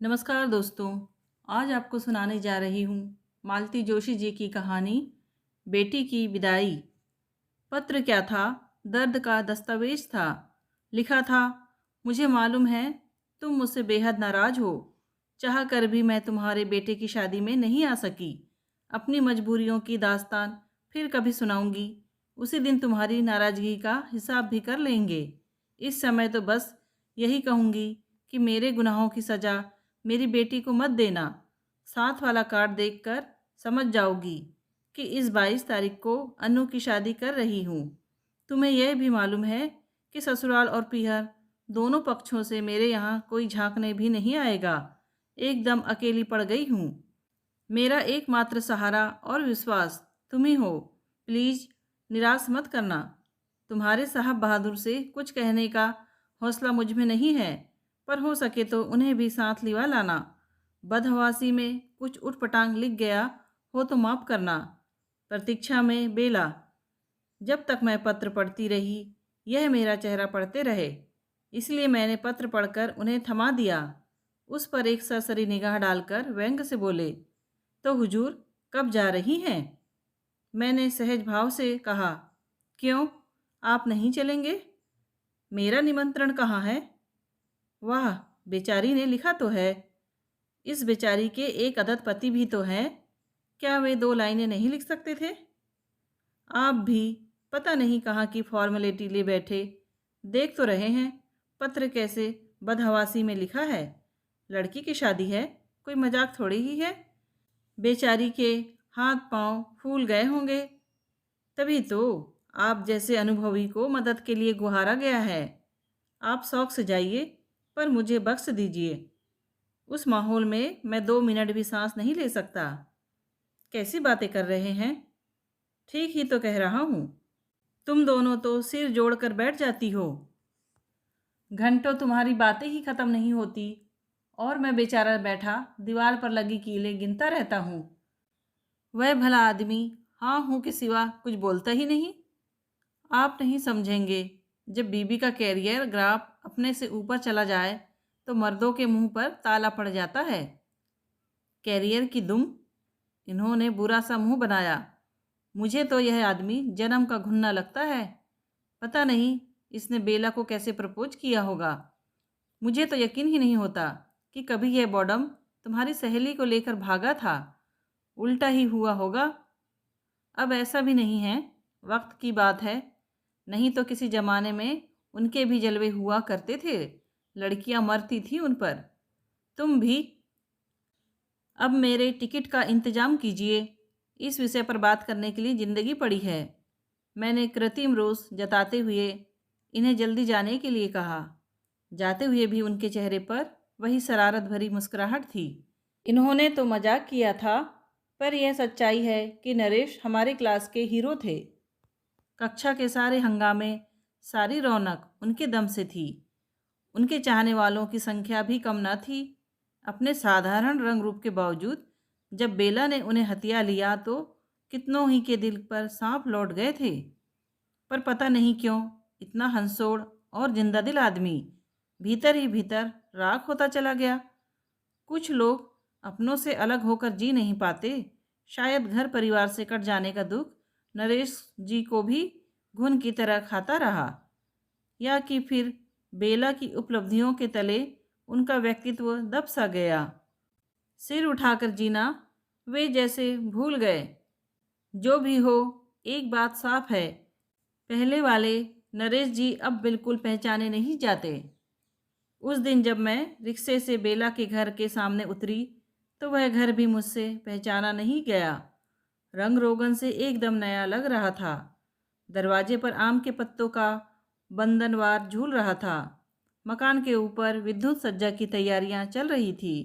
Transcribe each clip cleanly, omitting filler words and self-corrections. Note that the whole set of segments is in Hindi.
नमस्कार दोस्तों। आज आपको सुनाने जा रही हूँ मालती जोशी जी की कहानी बेटी की विदाई। पत्र क्या था? दर्द का दस्तावेज था। लिखा था, मुझे मालूम है तुम मुझसे बेहद नाराज हो। चाह कर भी मैं तुम्हारे बेटे की शादी में नहीं आ सकी। अपनी मजबूरियों की दास्तान फिर कभी सुनाऊंगी। उसी दिन तुम्हारी नाराजगी का हिसाब भी कर लेंगे। इस समय तो बस यही कहूँगी कि मेरे गुनाहों की सज़ा मेरी बेटी को मत देना। साथ वाला कार्ड देखकर समझ जाओगी कि इस 22 तारीख को अनु की शादी कर रही हूँ। तुम्हें यह भी मालूम है कि ससुराल और पीहर दोनों पक्षों से मेरे यहाँ कोई झांकने भी नहीं आएगा। एकदम अकेली पड़ गई हूँ। मेरा एकमात्र सहारा और विश्वास तुम ही हो। प्लीज़ निराश मत करना। तुम्हारे साहब बहादुर से कुछ कहने का हौसला मुझ में नहीं है, पर हो सके तो उन्हें भी साथ लिवा लाना। बदहवासी में कुछ उटपटांग लिख गया हो तो माफ़ करना। प्रतीक्षा में बेला। जब तक मैं पत्र पढ़ती रही, यह मेरा चेहरा पढ़ते रहे, इसलिए मैंने पत्र पढ़कर उन्हें थमा दिया। उस पर एक सरसरी निगाह डालकर व्यंग से बोले, तो हुजूर कब जा रही हैं? मैंने सहज भाव से कहा, क्यों, आप नहीं चलेंगे? मेरा निमंत्रण कहाँ है? वाह, बेचारी ने लिखा तो है। इस बेचारी के एक अदद पति भी तो हैं। क्या वे 2 लाइनें नहीं लिख सकते थे? आप भी पता नहीं कहाँ की फॉर्मेलिटी ले बैठे। देख तो रहे हैं पत्र कैसे बदहवासी में लिखा है। लड़की की शादी है, कोई मजाक थोड़ी ही है। बेचारी के हाथ पांव फूल गए होंगे। तभी तो आप जैसे अनुभवी को मदद के लिए गुहारा गया है। आप शौक से जाइए, पर मुझे बख्श दीजिए। उस माहौल में मैं 2 मिनट भी सांस नहीं ले सकता। कैसी बातें कर रहे हैं? ठीक ही तो कह रहा हूँ। तुम दोनों तो सिर जोड़कर बैठ जाती हो। घंटों तुम्हारी बातें ही खत्म नहीं होती और मैं बेचारा बैठा दीवार पर लगी कीलें गिनता रहता हूँ। वह भला आदमी हाँ हूँ के सिवा कुछ बोलता ही नहीं। आप नहीं समझेंगे, जब बीबी का कैरियर ग्राफ अपने से ऊपर चला जाए तो मर्दों के मुंह पर ताला पड़ जाता है। कैरियर की दुम। इन्होंने बुरा सा मुंह बनाया। मुझे तो यह आदमी जन्म का घुन्ना लगता है। पता नहीं इसने बेला को कैसे प्रपोज किया होगा। मुझे तो यकीन ही नहीं होता कि कभी यह बॉडम तुम्हारी सहेली को लेकर भागा था। उल्टा ही हुआ होगा। अब ऐसा भी नहीं है, वक्त की बात है। नहीं तो किसी ज़माने में उनके भी जलवे हुआ करते थे। लड़कियां मरती थी उन पर। तुम भी। अब मेरे टिकट का इंतज़ाम कीजिए। इस विषय पर बात करने के लिए ज़िंदगी पड़ी है। मैंने कृत्रिम रोष जताते हुए इन्हें जल्दी जाने के लिए कहा। जाते हुए भी उनके चेहरे पर वही शरारत भरी मुस्कुराहट थी। इन्होंने तो मजाक किया था, पर यह सच्चाई है कि नरेश हमारे क्लास के हीरो थे। कक्षा के सारे हंगामे, सारी रौनक उनके दम से थी। उनके चाहने वालों की संख्या भी कम न थी। अपने साधारण रंग रूप के बावजूद जब बेला ने उन्हें हथिया लिया तो कितनों ही के दिल पर सांप लौट गए थे। पर पता नहीं क्यों इतना हंसोड़ और जिंदा दिल आदमी भीतर ही भीतर राख होता चला गया। कुछ लोग अपनों से अलग होकर जी नहीं पाते। शायद घर परिवार से कट जाने का दुख नरेश जी को भी घुन की तरह खाता रहा, या कि फिर बेला की उपलब्धियों के तले उनका व्यक्तित्व दब सा गया। सिर उठाकर जीना वे जैसे भूल गए। जो भी हो, एक बात साफ है, पहले वाले नरेश जी अब बिल्कुल पहचाने नहीं जाते। उस दिन जब मैं रिक्शे से बेला के घर के सामने उतरी तो वह घर भी मुझसे पहचाना नहीं गया। रंग रोगन से एकदम नया लग रहा था। दरवाजे पर आम के पत्तों का बंधनवार झूल रहा था। मकान के ऊपर विद्युत सज्जा की तैयारियां चल रही थी।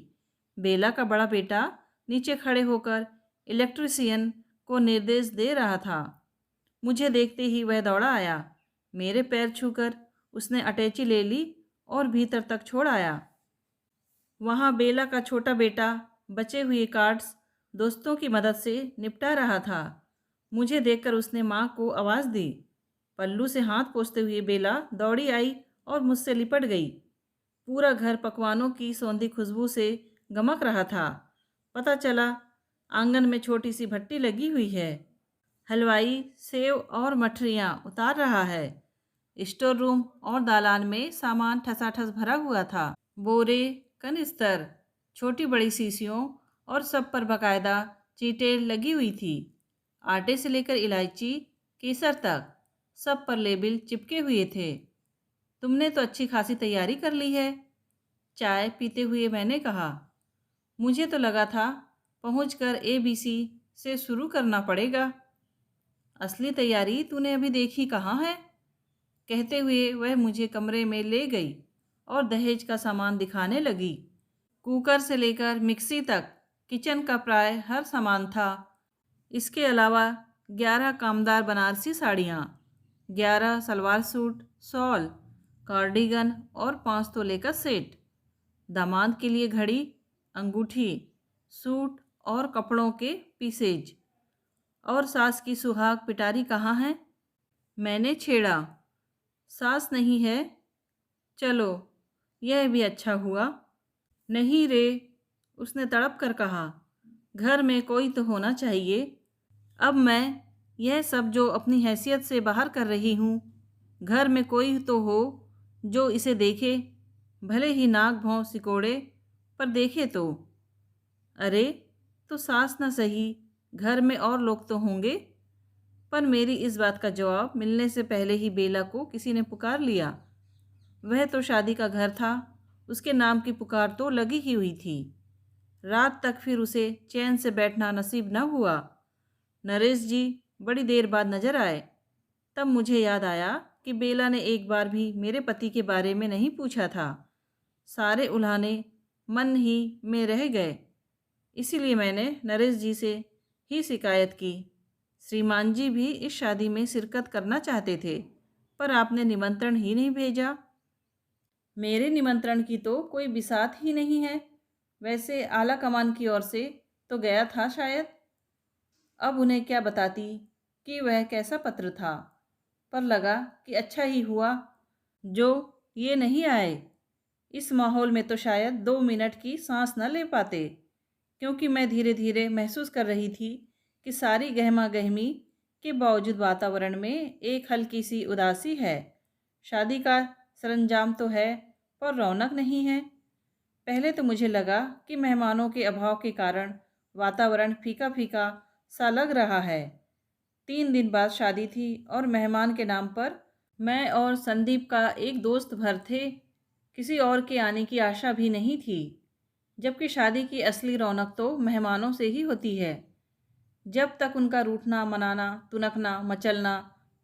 बेला का बड़ा बेटा नीचे खड़े होकर इलेक्ट्रीशियन को निर्देश दे रहा था। मुझे देखते ही वह दौड़ा आया। मेरे पैर छूकर उसने अटैची ले ली और भीतर तक छोड़ आया। वहाँ बेला का छोटा बेटा बचे हुए कार्ड्स दोस्तों की मदद से निपटा रहा था। मुझे देखकर उसने माँ को आवाज़ दी। पल्लू से हाथ पोंछते हुए बेला दौड़ी आई और मुझसे लिपट गई। पूरा घर पकवानों की सौंधी खुशबू से गमक रहा था। पता चला आंगन में छोटी सी भट्टी लगी हुई है। हलवाई सेव और मठरियाँ उतार रहा है। स्टोर रूम और दालान में सामान ठसाठस भरा हुआ था। बोरे, कनिस्तर, छोटी बड़ी शीशियों और सब पर बाकायदा चीटें लगी हुई थी। आटे से लेकर इलायची, केसर तक सब पर लेबल चिपके हुए थे। तुमने तो अच्छी खासी तैयारी कर ली है, चाय पीते हुए मैंने कहा। मुझे तो लगा था पहुंचकर ABC से शुरू करना पड़ेगा। असली तैयारी तूने अभी देखी कहाँ है? कहते हुए वह मुझे कमरे में ले गई और दहेज का सामान दिखाने लगी। कुकर से लेकर मिक्सी तक किचन का प्राय हर सामान था। इसके अलावा 11 कामदार बनारसी साड़ियाँ, 11 सलवार सूट, शॉल, कार्डिगन और 5 तोले का सेट। दामाद के लिए घड़ी, अंगूठी, सूट और कपड़ों के पीसेज। और सास की सुहाग पिटारी कहाँ है? मैंने छेड़ा। सास नहीं है? चलो, यह भी अच्छा हुआ। नहीं रे, उसने तड़प कर कहा। घर में कोई तो होना चाहिए। अब मैं यह सब जो अपनी हैसियत से बाहर कर रही हूँ, घर में कोई तो हो जो इसे देखे, भले ही नाक भौं सिकोड़े, पर देखे तो। अरे, तो सास न सही, घर में और लोग तो होंगे। पर मेरी इस बात का जवाब मिलने से पहले ही बेला को किसी ने पुकार लिया। वह तो शादी का घर था, उसके नाम की पुकार तो लगी ही हुई थी। रात तक फिर उसे चैन से बैठना नसीब न हुआ। नरेश जी बड़ी देर बाद नजर आए। तब मुझे याद आया कि बेला ने एक बार भी मेरे पति के बारे में नहीं पूछा था। सारे उल्हाने मन ही में रह गए। इसीलिए मैंने नरेश जी से ही शिकायत की। श्रीमान जी भी इस शादी में शिरकत करना चाहते थे, पर आपने निमंत्रण ही नहीं भेजा। मेरे निमंत्रण की तो कोई बिसात ही नहीं है। वैसे आला कमान की ओर से तो गया था शायद। अब उन्हें क्या बताती कि वह कैसा पत्र था, पर लगा कि अच्छा ही हुआ जो ये नहीं आए। इस माहौल में तो शायद 2 मिनट की सांस न ले पाते, क्योंकि मैं धीरे धीरे महसूस कर रही थी कि सारी गहमा गहमी के बावजूद वातावरण में एक हल्की सी उदासी है। शादी का सरंजाम तो है, पर रौनक नहीं है। पहले तो मुझे लगा कि मेहमानों के अभाव के कारण वातावरण फीका फीका सा लग रहा है। 3 दिन बाद शादी थी और मेहमान के नाम पर मैं और संदीप का एक दोस्त भर थे। किसी और के आने की आशा भी नहीं थी, जबकि शादी की असली रौनक तो मेहमानों से ही होती है। जब तक उनका रूठना, मनाना, तुनकना, मचलना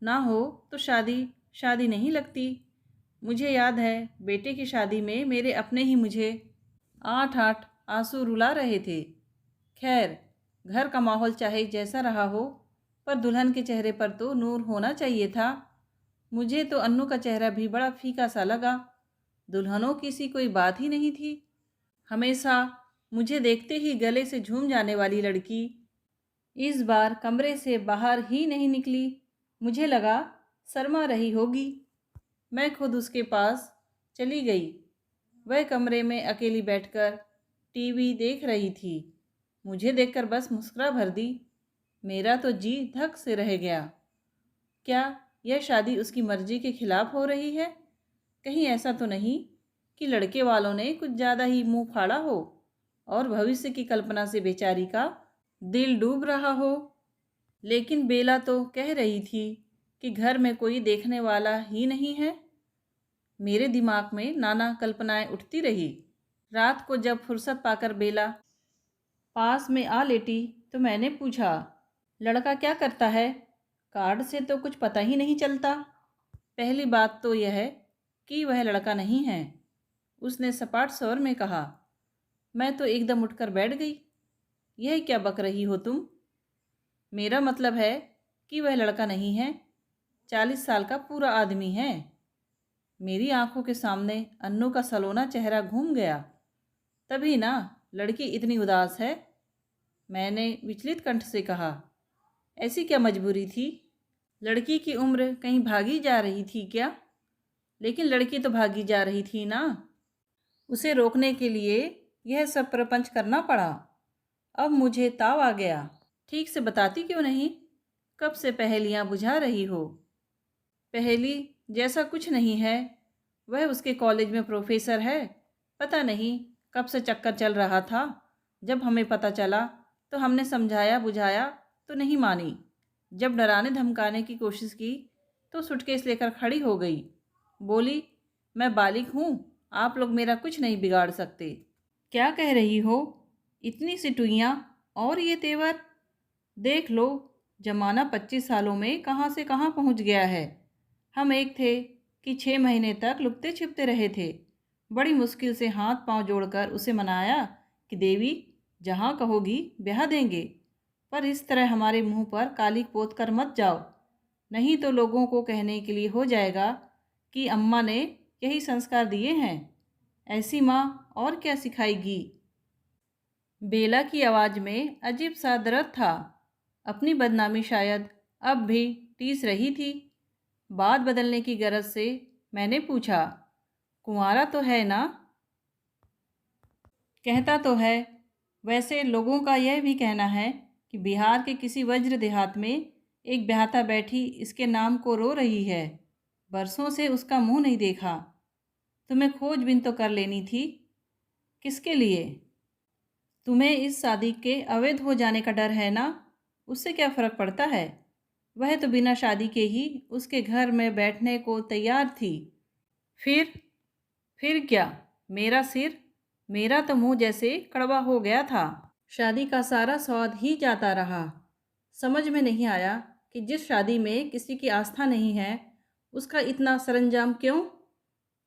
ना हो तो शादी शादी नहीं लगती। मुझे याद है बेटे की शादी में मेरे अपने ही मुझे 8-8 आंसू रुला रहे थे। खैर, घर का माहौल चाहे जैसा रहा हो, पर दुल्हन के चेहरे पर तो नूर होना चाहिए था। मुझे तो अन्नू का चेहरा भी बड़ा फीका सा लगा। दुल्हनों की सी कोई बात ही नहीं थी। हमेशा मुझे देखते ही गले से झूम जाने वाली लड़की इस बार कमरे से बाहर ही नहीं निकली। मुझे लगा शर्मा रही होगी। मैं खुद उसके पास चली गई। वह कमरे में अकेली बैठकर टीवी देख रही थी। मुझे देखकर बस मुस्कुरा भर दी। मेरा तो जी धक से रह गया। क्या यह शादी उसकी मर्जी के खिलाफ हो रही है? कहीं ऐसा तो नहीं कि लड़के वालों ने कुछ ज़्यादा ही मुंह फाड़ा हो और भविष्य की कल्पना से बेचारी का दिल डूब रहा हो। लेकिन बेला तो कह रही थी कि घर में कोई देखने वाला ही नहीं है। मेरे दिमाग में नाना कल्पनाएं उठती रही। रात को जब फुर्सत पाकर बेला पास में आ लेटी तो मैंने पूछा, लड़का क्या करता है? कार्ड से तो कुछ पता ही नहीं चलता। पहली बात तो यह है कि वह लड़का नहीं है, उसने सपाट स्वर में कहा। मैं तो एकदम उठकर बैठ गई। यह क्या बक रही हो तुम? मेरा मतलब है कि वह लड़का नहीं है, 40 साल का पूरा आदमी है। मेरी आंखों के सामने अन्नू का सलोना चेहरा घूम गया। तभी ना लड़की इतनी उदास है, मैंने विचलित कंठ से कहा। ऐसी क्या मजबूरी थी? लड़की की उम्र कहीं भागी जा रही थी क्या? लेकिन लड़की तो भागी जा रही थी ना। उसे रोकने के लिए यह सब प्रपंच करना पड़ा। अब मुझे ताव आ गया। ठीक से बताती क्यों नहीं? कब से पहेलियां बुझा रही हो? पहेली जैसा कुछ नहीं है। वह उसके कॉलेज में प्रोफेसर है। पता नहीं कब से चक्कर चल रहा था। जब हमें पता चला तो हमने समझाया बुझाया तो नहीं मानी। जब डराने धमकाने की कोशिश की तो सूटकेस लेकर खड़ी हो गई। बोली, मैं बालिग हूँ, आप लोग मेरा कुछ नहीं बिगाड़ सकते। क्या कह रही हो? इतनी सी टुइयाँ और ये तेवर! देख लो, जमाना 25 सालों में कहाँ से कहाँ पहुँच गया है। हम एक थे कि 6 महीने तक लुकते छिपते रहे थे। बड़ी मुश्किल से हाथ पांव जोड़कर उसे मनाया कि देवी जहाँ कहोगी ब्याह देंगे, पर इस तरह हमारे मुंह पर काली पोत कर मत जाओ, नहीं तो लोगों को कहने के लिए हो जाएगा कि अम्मा ने यही संस्कार दिए हैं। ऐसी माँ और क्या सिखाएगी? बेला की आवाज़ में अजीब सा दर्द था। अपनी बदनामी शायद अब भी टीस रही थी। बात बदलने की गरज से मैंने पूछा, कुंवारा तो है ना? कहता तो है। वैसे लोगों का यह भी कहना है कि बिहार के किसी वज्र देहात में एक ब्याहता बैठी इसके नाम को रो रही है। बरसों से उसका मुंह नहीं देखा। तुम्हें खोजबीन तो कर लेनी थी। किसके लिए? तुम्हें इस शादी के अवैध हो जाने का डर है ना? उससे क्या फ़र्क पड़ता है? वह तो बिना शादी के ही उसके घर में बैठने को तैयार थी। फिर फिर क्या? मेरा सिर, मेरा तो मुंह जैसे कड़वा हो गया था। शादी का सारा स्वाद ही जाता रहा। समझ में नहीं आया कि जिस शादी में किसी की आस्था नहीं है उसका इतना सरंजाम क्यों?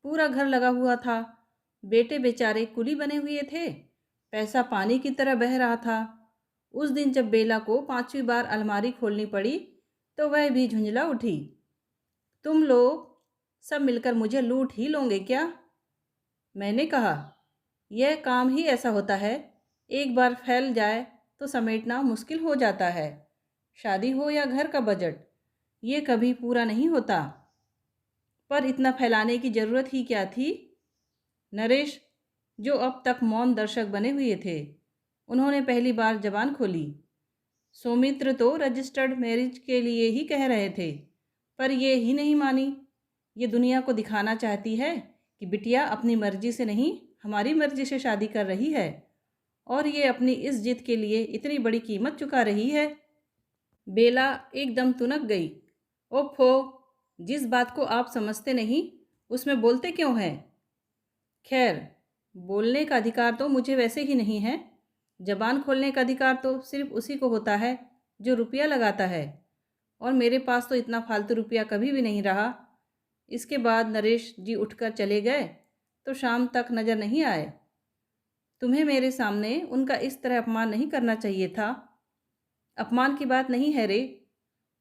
पूरा घर लगा हुआ था। बेटे बेचारे कुली बने हुए थे। पैसा पानी की तरह बह रहा था। उस दिन जब बेला को 5वीं बार अलमारी खोलनी पड़ी तो वह भी झुंझला उठी। तुम लोग सब मिलकर मुझे लूट ही लोगे क्या? मैंने कहा, यह काम ही ऐसा होता है। एक बार फैल जाए तो समेटना मुश्किल हो जाता है। शादी हो या घर का बजट, ये कभी पूरा नहीं होता। पर इतना फैलाने की ज़रूरत ही क्या थी? नरेश, जो अब तक मौन दर्शक बने हुए थे, उन्होंने पहली बार जबान खोली। सौमित्र तो रजिस्टर्ड मैरिज के लिए ही कह रहे थे, पर ये ही नहीं मानी। ये दुनिया को दिखाना चाहती है कि बिटिया अपनी मर्जी से नहीं, हमारी मर्जी से शादी कर रही है, और ये अपनी इस जिद के लिए इतनी बड़ी कीमत चुका रही है। बेला एकदम तुनक गई। ओफो, जिस बात को आप समझते नहीं उसमें बोलते क्यों हैं? खैर, बोलने का अधिकार तो मुझे वैसे ही नहीं है। जबान खोलने का अधिकार तो सिर्फ उसी को होता है जो रुपया लगाता है, और मेरे पास तो इतना फालतू रुपया कभी भी नहीं रहा। इसके बाद नरेश जी उठकर चले गए तो शाम तक नज़र नहीं आए। तुम्हें मेरे सामने उनका इस तरह अपमान नहीं करना चाहिए था। अपमान की बात नहीं है रे,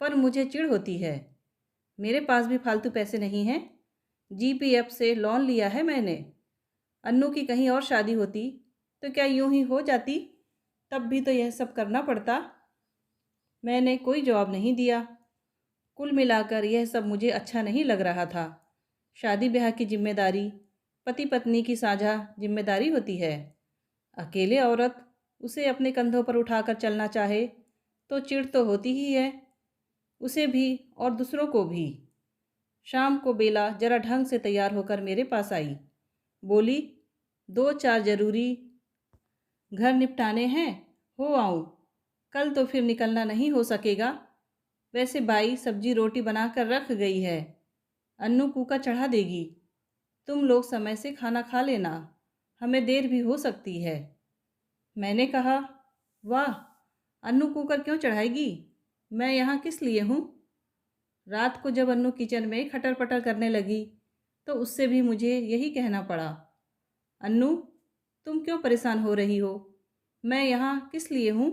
पर मुझे चिढ़ होती है। मेरे पास भी फालतू पैसे नहीं हैं। जीपीएफ से लोन लिया है मैंने। अन्नू की कहीं और शादी होती तो क्या यूं ही हो जाती? तब भी तो यह सब करना पड़ता। मैंने कोई जवाब नहीं दिया। कुल मिलाकर यह सब मुझे अच्छा नहीं लग रहा था। शादी ब्याह की जिम्मेदारी पति पत्नी की साझा जिम्मेदारी होती है। अकेले औरत उसे अपने कंधों पर उठाकर चलना चाहे तो चिढ़ तो होती ही है, उसे भी और दूसरों को भी। शाम को बेला जरा ढंग से तैयार होकर मेरे पास आई। बोली, 2-4 ज़रूरी घर निपटाने हैं, हो आऊँ? कल तो फिर निकलना नहीं हो सकेगा। वैसे बाई सब्जी रोटी बना कर रख गई है, अन्नू कुकर चढ़ा देगी। तुम लोग समय से खाना खा लेना, हमें देर भी हो सकती है। मैंने कहा, वाह, अन्नू कुकर क्यों चढ़ाएगी? मैं यहाँ किस लिए हूँ? रात को जब अन्नू किचन में खटर पटर करने लगी तो उससे भी मुझे यही कहना पड़ा। अन्नू, तुम क्यों परेशान हो रही हो? मैं यहाँ किस लिए हूँ?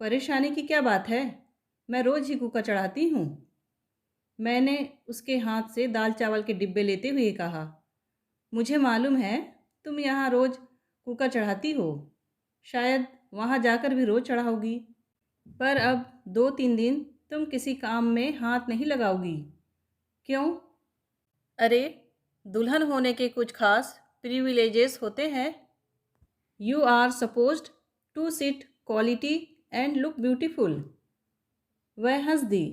परेशानी की क्या बात है? मैं रोज़ ही कुकर चढ़ाती हूँ। मैंने उसके हाथ से दाल चावल के डिब्बे लेते हुए कहा, मुझे मालूम है तुम यहाँ रोज़ कुकर चढ़ाती हो, शायद वहाँ जाकर भी रोज़ चढ़ाओगी, पर अब 2-3 दिन तुम किसी काम में हाथ नहीं लगाओगी। क्यों? अरे, दुल्हन होने के कुछ खास प्रिविलेजेस होते हैं। You are supposed to sit quality and look beautiful. वह हंस दी।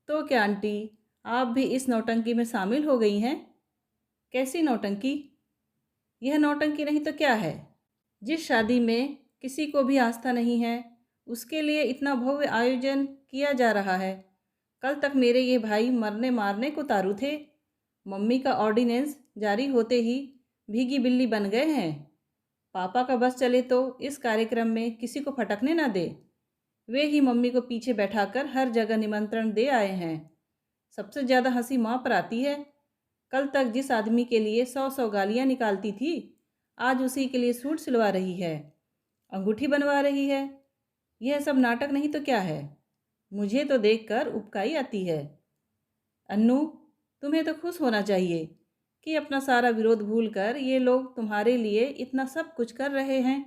तो क्या आंटी, आप भी इस नौटंकी में शामिल हो गई हैं? कैसी नौटंकी? यह नौटंकी नहीं तो क्या है? जिस शादी में किसी को भी आस्था नहीं है, उसके लिए इतना भव्य आयोजन किया जा रहा है। कल तक मेरे ये भाई मरने मारने को तारू थे। मम्मी का ऑर्डिनेंस जारी होते ही भीगी बिल्ली बन गए हैं। पापा का बस चले तो इस कार्यक्रम में किसी को फटकने ना दे। वे ही मम्मी को पीछे बैठाकर हर जगह निमंत्रण दे आए हैं। सबसे ज़्यादा हंसी माँ पर आती है। कल तक जिस आदमी के लिए 100 गालियाँ निकालती थी, आज उसी के लिए सूट सिलवा रही है, अंगूठी बनवा रही है। यह सब नाटक नहीं तो क्या है? मुझे तो देखकर उबकाई आती है। अन्नू, तुम्हें तो खुश होना चाहिए कि अपना सारा विरोध भूलकर ये लोग तुम्हारे लिए इतना सब कुछ कर रहे हैं।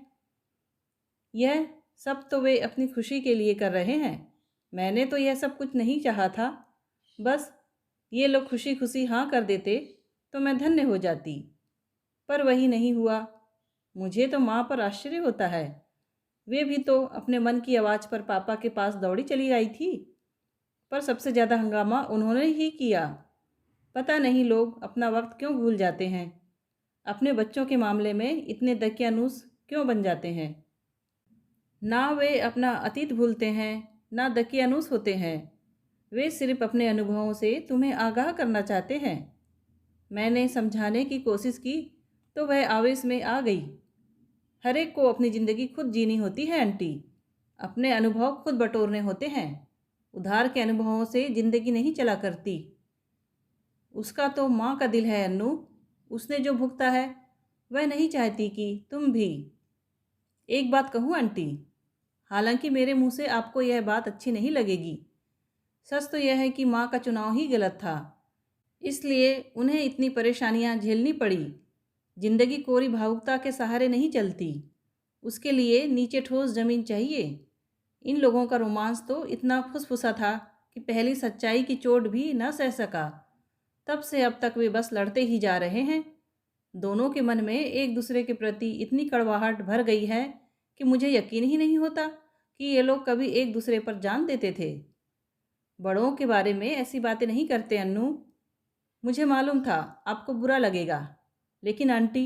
यह सब तो वे अपनी खुशी के लिए कर रहे हैं। मैंने तो यह सब कुछ नहीं चाहा था। बस ये लोग खुशी खुशी हाँ कर देते तो मैं धन्य हो जाती, पर वही नहीं हुआ। मुझे तो माँ पर आश्चर्य होता है। वे भी तो अपने मन की आवाज़ पर पापा के पास दौड़ी चली आई थी, पर सबसे ज़्यादा हंगामा उन्होंने ही किया। पता नहीं लोग अपना वक्त क्यों भूल जाते हैं, अपने बच्चों के मामले में इतने दकियानूस क्यों बन जाते हैं। ना वे अपना अतीत भूलते हैं, ना दकियानूस होते हैं। वे सिर्फ अपने अनुभवों से तुम्हें आगाह करना चाहते हैं। मैंने समझाने की कोशिश की तो वह आवेश में आ गई। हर एक को अपनी ज़िंदगी खुद जीनी होती है आंटी। अपने अनुभव खुद बटोरने होते हैं। उधार के अनुभवों से ज़िंदगी नहीं चला करती। उसका तो माँ का दिल है अन्नू। उसने जो भुगता है वह नहीं चाहती कि तुम भी। एक बात कहूँ आंटी, हालांकि मेरे मुंह से आपको यह बात अच्छी नहीं लगेगी, सच तो यह है कि माँ का चुनाव ही गलत था, इसलिए उन्हें इतनी परेशानियाँ झेलनी पड़ी। जिंदगी कोरी भावुकता के सहारे नहीं चलती, उसके लिए नीचे ठोस जमीन चाहिए। इन लोगों का रोमांस तो इतना फुसफुसा था कि पहली सच्चाई की चोट भी न सह सका। तब से अब तक वे बस लड़ते ही जा रहे हैं। दोनों के मन में एक दूसरे के प्रति इतनी कड़वाहट भर गई है कि मुझे यकीन ही नहीं होता कि ये लोग कभी एक दूसरे पर जान देते थे। बड़ों के बारे में ऐसी बातें नहीं करते अन्नू। मुझे मालूम था आपको बुरा लगेगा, लेकिन आंटी,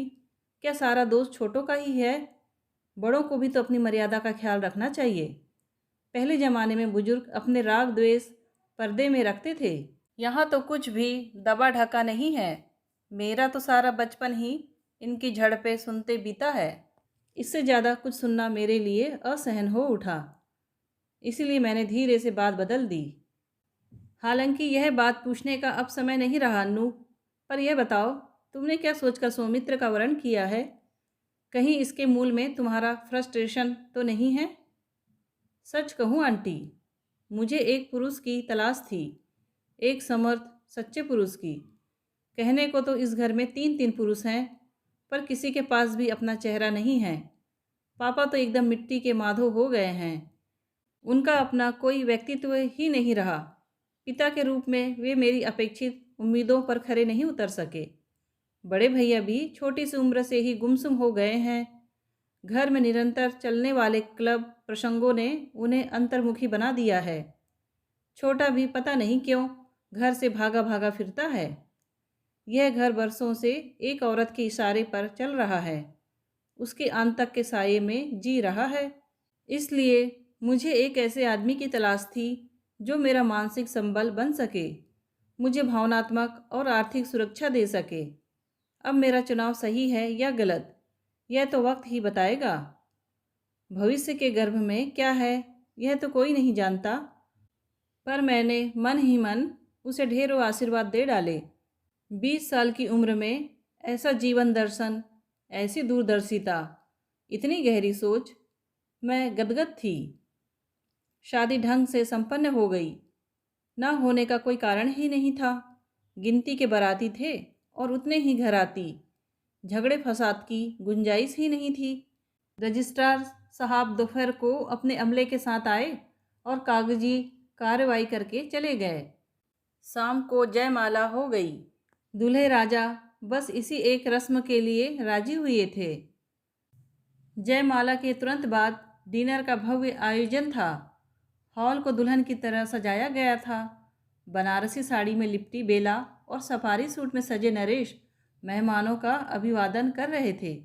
क्या सारा दोष छोटों का ही है? बड़ों को भी तो अपनी मर्यादा का ख्याल रखना चाहिए। पहले ज़माने में बुजुर्ग अपने राग द्वेष पर्दे में रखते थे। यहाँ तो कुछ भी दबा ढका नहीं है। मेरा तो सारा बचपन ही इनकी झड़पें सुनते बीता है। इससे ज़्यादा कुछ सुनना मेरे लिए असहन हो उठा। इसीलिए मैंने धीरे से बात बदल दी। हालांकि यह बात पूछने का अब समय नहीं रहा अन्नू, पर यह बताओ, तुमने क्या सोचकर सौमित्र का वर्ण किया है? कहीं इसके मूल में तुम्हारा फ्रस्ट्रेशन तो नहीं है? सच कहूँ आंटी, मुझे एक पुरुष की तलाश थी, एक समर्थ सच्चे पुरुष की। कहने को तो इस घर में 3-3 पुरुष हैं, पर किसी के पास भी अपना चेहरा नहीं है। पापा तो एकदम मिट्टी के माधो हो गए हैं। उनका अपना कोई व्यक्तित्व ही नहीं रहा। पिता के रूप में वे मेरी अपेक्षित उम्मीदों पर खरे नहीं उतर सके। बड़े भैया भी छोटी सी उम्र से ही गुमसुम हो गए हैं। घर में निरंतर चलने वाले क्लब प्रसंगों ने उन्हें अंतर्मुखी बना दिया है। छोटा भी पता नहीं क्यों घर से भागा भागा फिरता है। यह घर बरसों से एक औरत के इशारे पर चल रहा है, उसके आंतक के साये में जी रहा है। इसलिए मुझे एक ऐसे आदमी की तलाश थी जो मेरा मानसिक संबल बन सके, मुझे भावनात्मक और आर्थिक सुरक्षा दे सके। अब मेरा चुनाव सही है या गलत, यह तो वक्त ही बताएगा। भविष्य के गर्भ में क्या है यह तो कोई नहीं जानता, पर मैंने मन ही मन उसे ढेरों आशीर्वाद दे डाले। 20 साल की उम्र में ऐसा जीवन दर्शन, ऐसी दूरदर्शिता, इतनी गहरी सोच, मैं गदगद थी। शादी ढंग से संपन्न हो गई। ना होने का कोई कारण ही नहीं था। गिनती के बाराती थे और उतने ही घराती। झगड़े फसाद की गुंजाइश ही नहीं थी। रजिस्ट्रार साहब दोपहर को अपने अमले के साथ आए और कागजी कार्रवाई करके चले गए। शाम को जयमाला हो गई। दूल्हे राजा बस इसी एक रस्म के लिए राजी हुए थे। जयमाला के तुरंत बाद डिनर का भव्य आयोजन था। हॉल को दुल्हन की तरह सजाया गया था। बनारसी साड़ी में लिपटी बेला और सफारी सूट में सजे नरेश मेहमानों का अभिवादन कर रहे थे,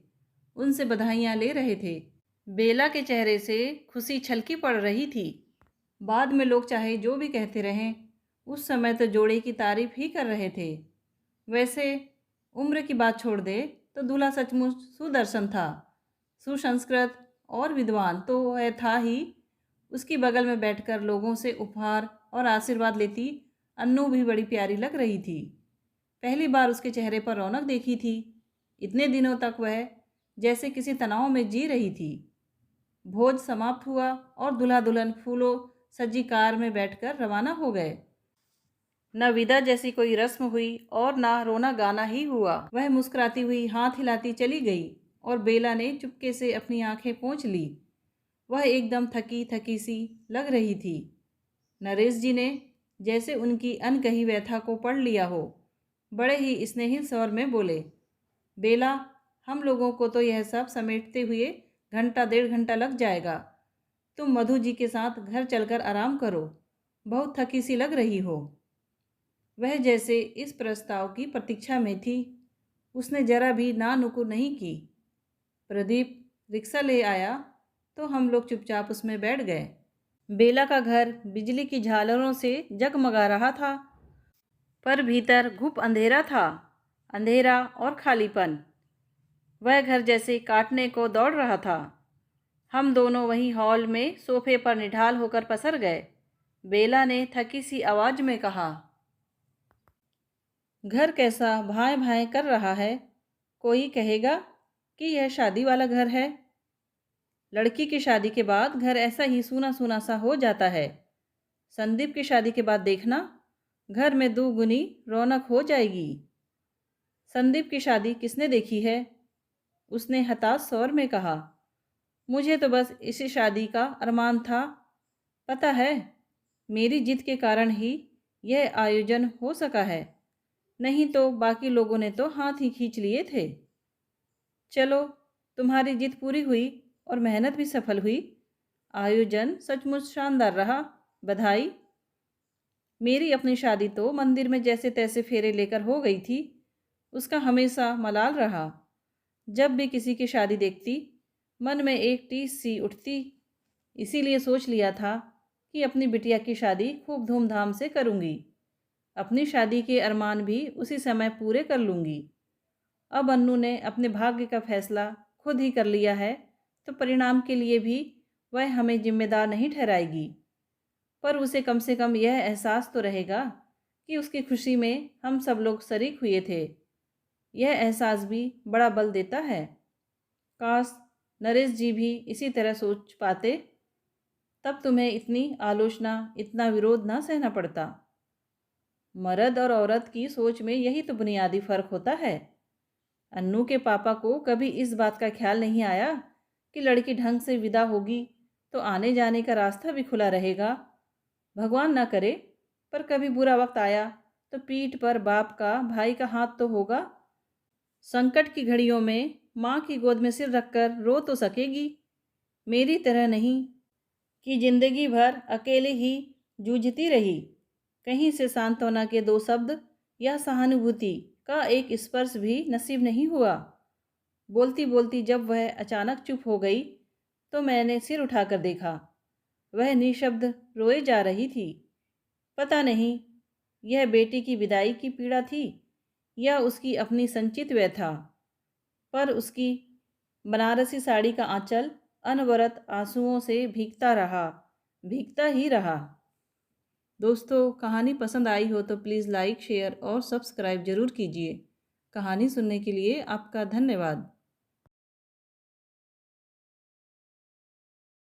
उनसे बधाइयाँ ले रहे थे। बेला के चेहरे से खुशी छलकी पड़ रही थी। बाद में लोग चाहे जो भी कहते रहें, उस समय तो जोड़े की तारीफ ही कर रहे थे। वैसे उम्र की बात छोड़ दे तो दूल्हा सचमुच सुदर्शन था, सुसंस्कृत और विद्वान तो वह था ही। उसकी बगल में बैठकर लोगों से उपहार और आशीर्वाद लेती अन्नू भी बड़ी प्यारी लग रही थी। पहली बार उसके चेहरे पर रौनक देखी थी। इतने दिनों तक वह जैसे किसी तनाव में जी रही थी। भोज समाप्त हुआ और दूल्हा दुल्हन फूलों सजी कार में बैठकर रवाना हो गए। न विदा जैसी कोई रस्म हुई और न रोना गाना ही हुआ। वह मुस्कुराती हुई हाथ हिलाती चली गई और बेला ने चुपके से अपनी आंखें पोंछ ली। वह एकदम थकी थकी सी लग रही थी। नरेश जी ने जैसे उनकी अनकही व्यथा को पढ़ लिया हो, बड़े ही स्नेही स्वर में बोले, बेला, हम लोगों को तो यह सब समेटते हुए घंटा 1.5 घंटा लग जाएगा। तुम मधु जी के साथ घर चलकर आराम करो, बहुत थकी सी लग रही हो। वह जैसे इस प्रस्ताव की प्रतीक्षा में थी। उसने जरा भी ना नुकुर नहीं की। प्रदीप रिक्शा ले आया तो हम लोग चुपचाप उसमें बैठ गए। बेला का घर बिजली की झालरों से जगमगा रहा था, पर भीतर घुप अंधेरा था, अंधेरा और खालीपन। वह घर जैसे काटने को दौड़ रहा था। हम दोनों वहीं हॉल में सोफे पर निढाल होकर पसर गए। बेला ने थकी सी आवाज में कहा, घर कैसा भाएं भाएं कर रहा है। कोई कहेगा कि यह शादी वाला घर है। लड़की की शादी के बाद घर ऐसा ही सूना सूना सा हो जाता है। संदीप की शादी के बाद देखना, घर में दुगुनी रौनक हो जाएगी। संदीप की शादी किसने देखी है? उसने हताश स्वर में कहा, मुझे तो बस इसी शादी का अरमान था। पता है, मेरी जिद के कारण ही यह आयोजन हो सका है, नहीं तो बाकी लोगों ने तो हाथ ही खींच लिए थे। चलो, तुम्हारी जिद पूरी हुई और मेहनत भी सफल हुई। आयोजन सचमुच शानदार रहा। बधाई। मेरी अपनी शादी तो मंदिर में जैसे तैसे फेरे लेकर हो गई थी। उसका हमेशा मलाल रहा। जब भी किसी की शादी देखती, मन में एक टीस सी उठती। इसीलिए सोच लिया था कि अपनी बिटिया की शादी खूब धूमधाम से करूँगी। अपनी शादी के अरमान भी उसी समय पूरे कर लूँगी। अब अन्नू ने अपने भाग्य का फैसला खुद ही कर लिया है, तो परिणाम के लिए भी वह हमें जिम्मेदार नहीं ठहराएगी। पर उसे कम से कम यह एहसास तो रहेगा कि उसकी खुशी में हम सब लोग शरीक हुए थे। यह एहसास भी बड़ा बल देता है। काश नरेश जी भी इसी तरह सोच पाते, तब तुम्हें इतनी आलोचना, इतना विरोध ना सहना पड़ता। मर्द और औरत की सोच में यही तो बुनियादी फर्क होता है। अन्नू के पापा को कभी इस बात का ख्याल नहीं आया कि लड़की ढंग से विदा होगी तो आने जाने का रास्ता भी खुला रहेगा। भगवान ना करे, पर कभी बुरा वक्त आया तो पीठ पर बाप का, भाई का हाथ तो होगा। संकट की घड़ियों में माँ की गोद में सिर रखकर रो तो सकेगी, मेरी तरह नहीं कि जिंदगी भर अकेले ही जूझती रही। कहीं से सांत्वना के 2 शब्द या सहानुभूति का एक स्पर्श भी नसीब नहीं हुआ। बोलती बोलती जब वह अचानक चुप हो गई तो मैंने सिर उठाकर देखा। वह निशब्द रोए जा रही थी। पता नहीं यह बेटी की विदाई की पीड़ा थी या उसकी अपनी संचित व्यथा, पर उसकी बनारसी साड़ी का आंचल अनवरत आंसुओं से भीगता रहा, भीगता ही रहा। दोस्तों, कहानी पसंद आई हो तो प्लीज़ लाइक, शेयर और सब्सक्राइब ज़रूर कीजिए। कहानी सुनने के लिए आपका धन्यवाद।